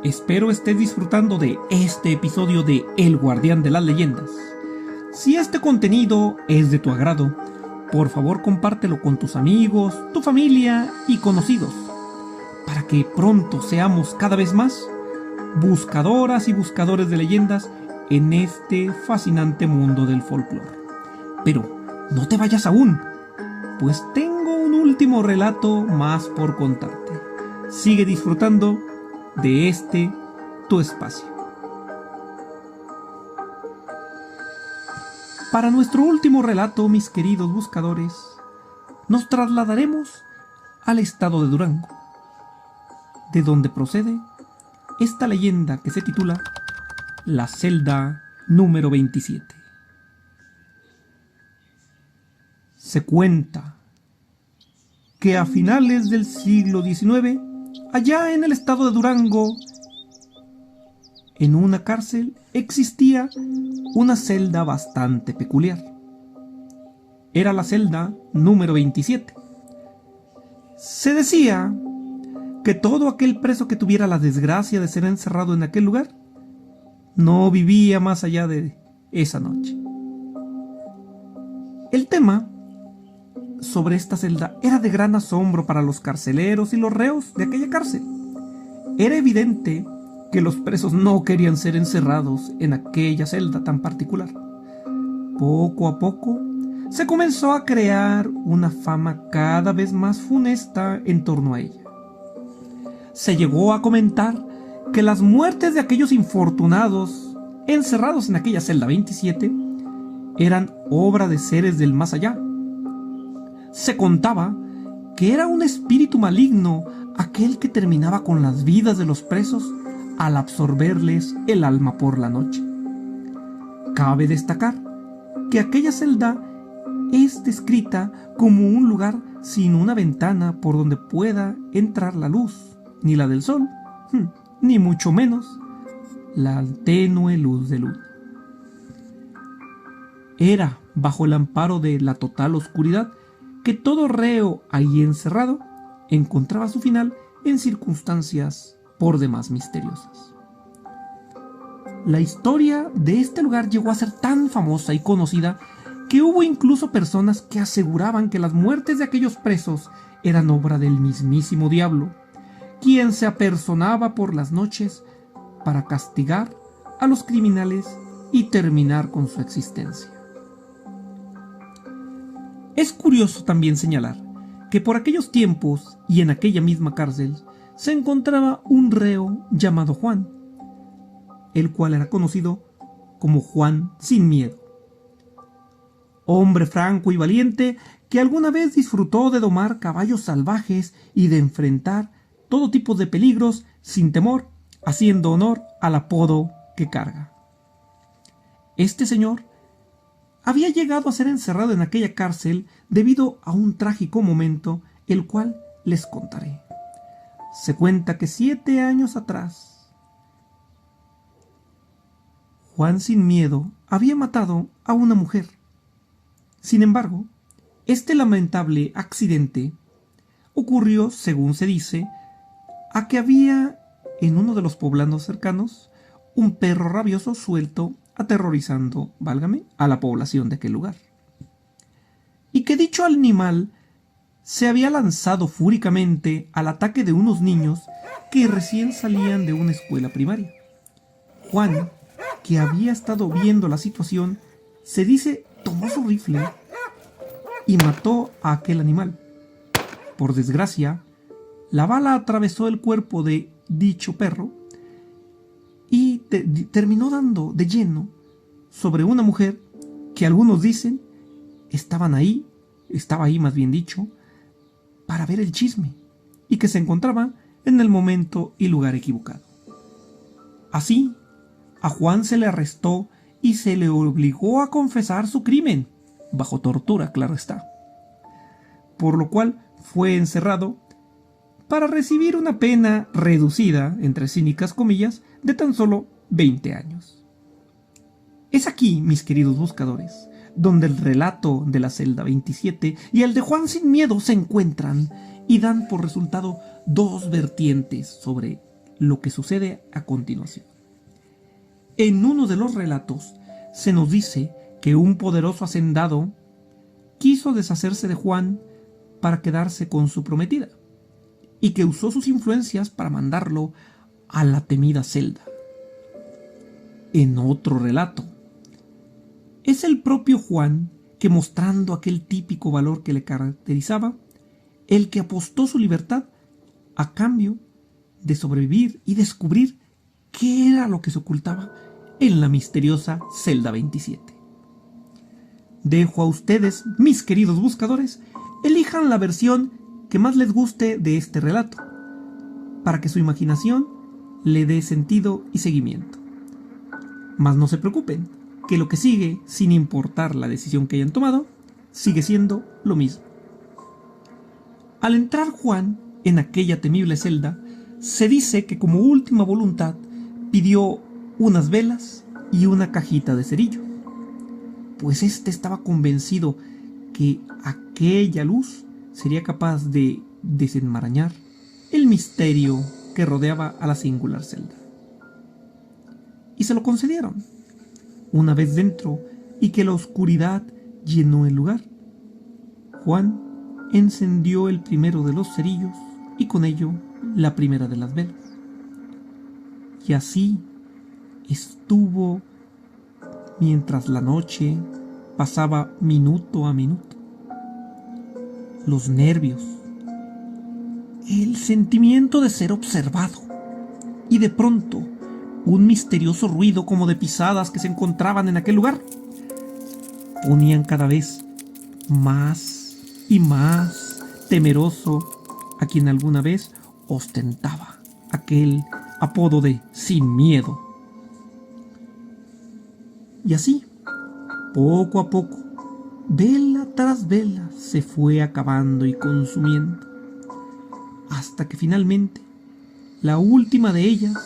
Espero estés disfrutando de este episodio de El Guardián de las Leyendas. Si este contenido es de tu agrado, por favor compártelo con tus amigos, tu familia y conocidos, para que pronto seamos cada vez más buscadoras y buscadores de leyendas en este fascinante mundo del folclore. Pero no te vayas aún, pues tengo un último relato más por contarte. Sigue disfrutando de este tu espacio. Para nuestro último relato, mis queridos buscadores, nos trasladaremos al estado de Durango, de donde procede esta leyenda que se titula La celda número 27. Se cuenta que a finales del siglo XIX, allá en el estado de Durango, en una cárcel existía una celda bastante peculiar. Era la celda número 27. Se decía que todo aquel preso que tuviera la desgracia de ser encerrado en aquel lugar no vivía más allá de esa noche. El tema sobre esta celda era de gran asombro para los carceleros y los reos de aquella cárcel. Era evidente que los presos no querían ser encerrados en aquella celda tan particular. Poco a poco se comenzó a crear una fama cada vez más funesta en torno a ella. Se llegó a comentar que las muertes de aquellos infortunados encerrados en aquella celda 27 eran obra de seres del más allá. Se contaba que era un espíritu maligno aquel que terminaba con las vidas de los presos al absorberles el alma por la noche. Cabe destacar que aquella celda es descrita como un lugar sin una ventana por donde pueda entrar la luz, ni la del sol, ni mucho menos la tenue luz de luna. Era bajo el amparo de la total oscuridad que todo reo ahí encerrado encontraba su final en circunstancias por demás misteriosas. La historia de este lugar llegó a ser tan famosa y conocida que hubo incluso personas que aseguraban que las muertes de aquellos presos eran obra del mismísimo diablo, quien se apersonaba por las noches para castigar a los criminales y terminar con su existencia. Es curioso también señalar que por aquellos tiempos y en aquella misma cárcel se encontraba un reo llamado Juan, el cual era conocido como Juan Sin Miedo. Hombre franco y valiente que alguna vez disfrutó de domar caballos salvajes y de enfrentar todo tipo de peligros sin temor, haciendo honor al apodo que carga. Este señor había llegado a ser encerrado en aquella cárcel debido a un trágico momento, el cual les contaré. Se cuenta que 7 años atrás, Juan Sin Miedo había matado a una mujer. Sin embargo, este lamentable accidente ocurrió, según se dice, a que había en uno de los poblados cercanos un perro rabioso suelto aterrorizando, válgame, a la población de aquel lugar. Y que dicho animal se había lanzado fúricamente al ataque de unos niños que recién salían de una escuela primaria. Juan, que había estado viendo la situación, se dice tomó su rifle y mató a aquel animal. Por desgracia, la bala atravesó el cuerpo de dicho perro y terminó dando de lleno sobre una mujer que algunos dicen estaba ahí más bien dicho, para ver el chisme y que se encontraba en el momento y lugar equivocado. Así, a Juan se le arrestó y se le obligó a confesar su crimen, bajo tortura, claro está, por lo cual fue encerrado para recibir una pena reducida, entre cínicas comillas, de tan solo 20 años. Es aquí, mis queridos buscadores, donde el relato de la celda 27 y el de Juan Sin Miedo se encuentran y dan por resultado dos vertientes sobre lo que sucede a continuación. En uno de los relatos se nos dice que un poderoso hacendado quiso deshacerse de Juan para quedarse con su prometida, y que usó sus influencias para mandarlo a la temida celda. En otro relato, es el propio Juan que, mostrando aquel típico valor que le caracterizaba, el que apostó su libertad a cambio de sobrevivir y descubrir qué era lo que se ocultaba en la misteriosa celda 27. Dejo a ustedes, mis queridos buscadores, elijan la versión que más les guste de este relato, para que su imaginación le dé sentido y seguimiento. Mas no se preocupen, que lo que sigue, sin importar la decisión que hayan tomado, sigue siendo lo mismo. Al entrar Juan en aquella temible celda, se dice que como última voluntad pidió unas velas y una cajita de cerillos, pues éste estaba convencido que aquella luz sería capaz de desenmarañar el misterio que rodeaba a la singular celda. Y se lo concedieron. Una vez dentro y que la oscuridad llenó el lugar, Juan encendió el primero de los cerillos y con ello la primera de las velas. Y así estuvo mientras la noche pasaba minuto a minuto. Los nervios, el sentimiento de ser observado y de pronto un misterioso ruido como de pisadas que se encontraban en aquel lugar ponían cada vez más y más temeroso a quien alguna vez ostentaba aquel apodo de Sin Miedo. Y así, poco a poco, vela tras vela se fue acabando y consumiendo, hasta que finalmente la última de ellas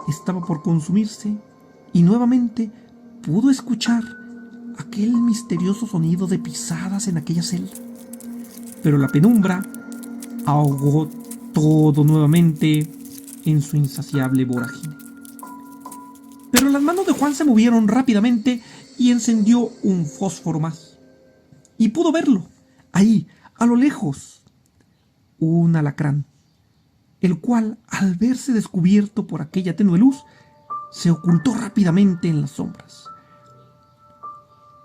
estaba por consumirse y nuevamente pudo escuchar aquel misterioso sonido de pisadas en aquella celda. Pero la penumbra ahogó todo nuevamente en su insaciable vorágine. Pero las manos de Juan se movieron rápidamente y encendió un fósforo más. Y pudo verlo, ahí, a lo lejos, un alacrán, el cual, al verse descubierto por aquella tenue luz, se ocultó rápidamente en las sombras.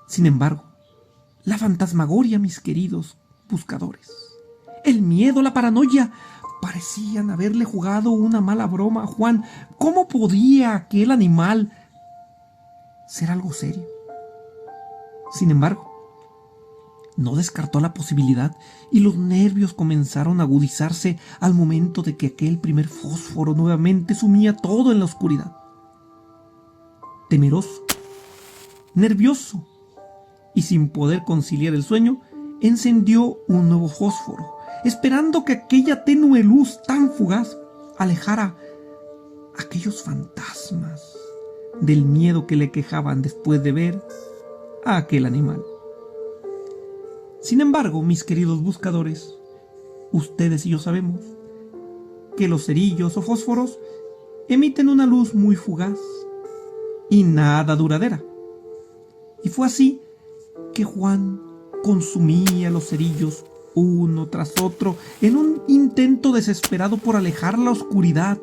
Sin embargo, la fantasmagoria, mis queridos buscadores, el miedo, la paranoia, parecían haberle jugado una mala broma a Juan. ¿Cómo podía aquel animal ser algo serio? Sin embargo, no descartó la posibilidad y los nervios comenzaron a agudizarse al momento de que aquel primer fósforo nuevamente sumía todo en la oscuridad. Temeroso, nervioso y sin poder conciliar el sueño, encendió un nuevo fósforo, esperando que aquella tenue luz tan fugaz alejara aquellos fantasmas del miedo que le quejaban después de ver a aquel animal. Sin embargo, mis queridos buscadores, ustedes y yo sabemos que los cerillos o fósforos emiten una luz muy fugaz y nada duradera. Y fue así que Juan consumía los cerillos uno tras otro en un intento desesperado por alejar la oscuridad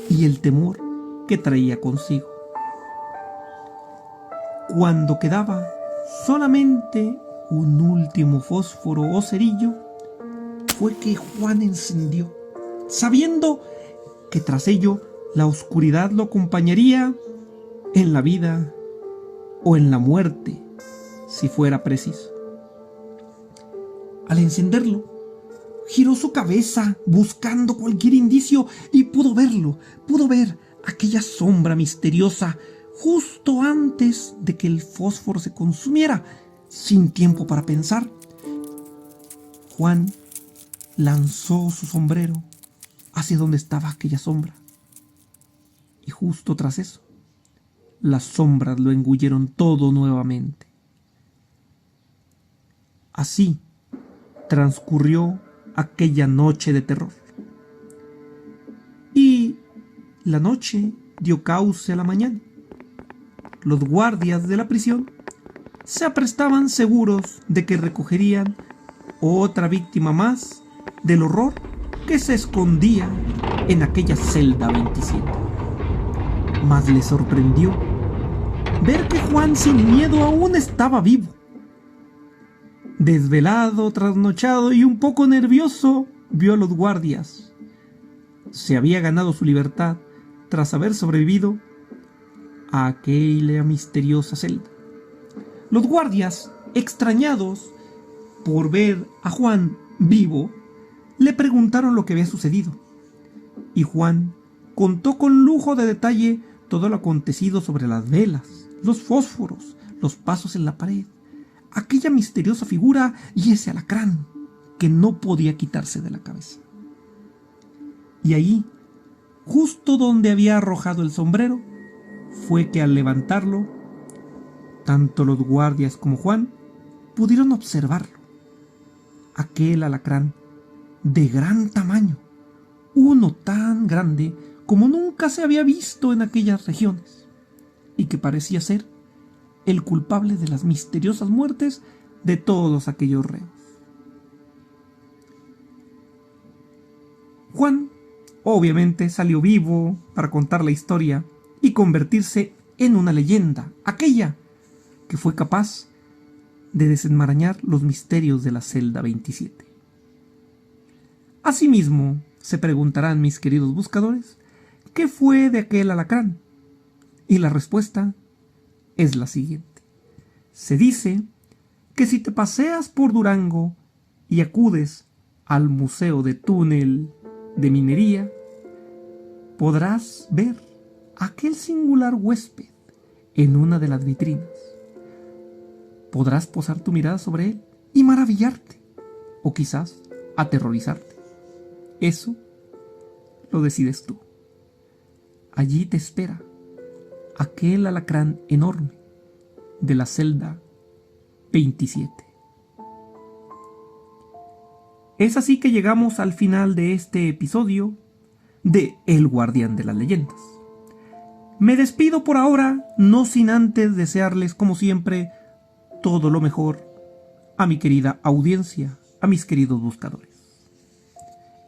y el temor que traía consigo. Cuando quedaba solamente un último fósforo o cerillo, fue que Juan encendió, sabiendo que tras ello la oscuridad lo acompañaría en la vida o en la muerte, si fuera preciso. Al encenderlo, giró su cabeza buscando cualquier indicio y pudo ver aquella sombra misteriosa justo antes de que el fósforo se consumiera. Sin tiempo para pensar, Juan lanzó su sombrero hacia donde estaba aquella sombra. Y justo tras eso, las sombras lo engulleron todo nuevamente. Así transcurrió aquella noche de terror. La noche dio cauce a la mañana. Los guardias de la prisión se aprestaban seguros de que recogerían otra víctima más del horror que se escondía en aquella celda 27. Mas les sorprendió ver que Juan sin miedo aún estaba vivo. Desvelado, trasnochado y un poco nervioso, vio a los guardias. Se había ganado su libertad tras haber sobrevivido a aquella misteriosa celda. Los guardias, extrañados por ver a Juan vivo, le preguntaron lo que había sucedido, y Juan contó con lujo de detalle todo lo acontecido sobre las velas, los fósforos, los pasos en la pared, aquella misteriosa figura y ese alacrán que no podía quitarse de la cabeza. Y ahí, justo donde había arrojado el sombrero, fue que al levantarlo, tanto los guardias como Juan pudieron observarlo. Aquel alacrán de gran tamaño, uno tan grande como nunca se había visto en aquellas regiones, y que parecía ser el culpable de las misteriosas muertes de todos aquellos reos. Juan obviamente salió vivo para contar la historia y convertirse en una leyenda, aquella que fue capaz de desenmarañar los misterios de la celda 27. Asimismo, se preguntarán mis queridos buscadores, ¿qué fue de aquel alacrán? Y la respuesta es la siguiente. Se dice que si te paseas por Durango y acudes al Museo de Túnel de Minería, podrás ver aquel singular huésped en una de las vitrinas. Podrás posar tu mirada sobre él y maravillarte, o quizás aterrorizarte. Eso lo decides tú. Allí te espera aquel alacrán enorme de la celda 27. Es así que llegamos al final de este episodio de El Guardián de las Leyendas. Me despido por ahora, no sin antes desearles, como siempre, todo lo mejor a mi querida audiencia, a mis queridos buscadores.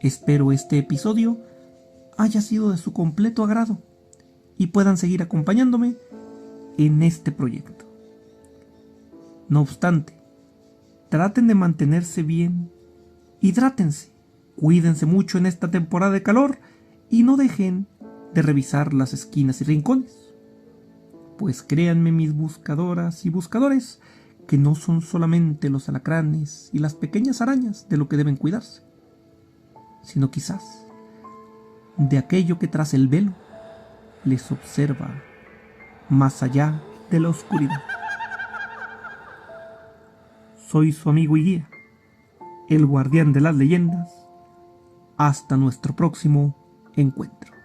Espero este episodio haya sido de su completo agrado y puedan seguir acompañándome en este proyecto. No obstante, traten de mantenerse bien, hidrátense, cuídense mucho en esta temporada de calor y no dejen de revisar las esquinas y rincones. Pues créanme, mis buscadoras y buscadores, que no son solamente los alacranes y las pequeñas arañas de lo que deben cuidarse, sino quizás de aquello que tras el velo les observa más allá de la oscuridad. Soy su amigo y guía, el guardián de las leyendas. Hasta nuestro próximo encuentro.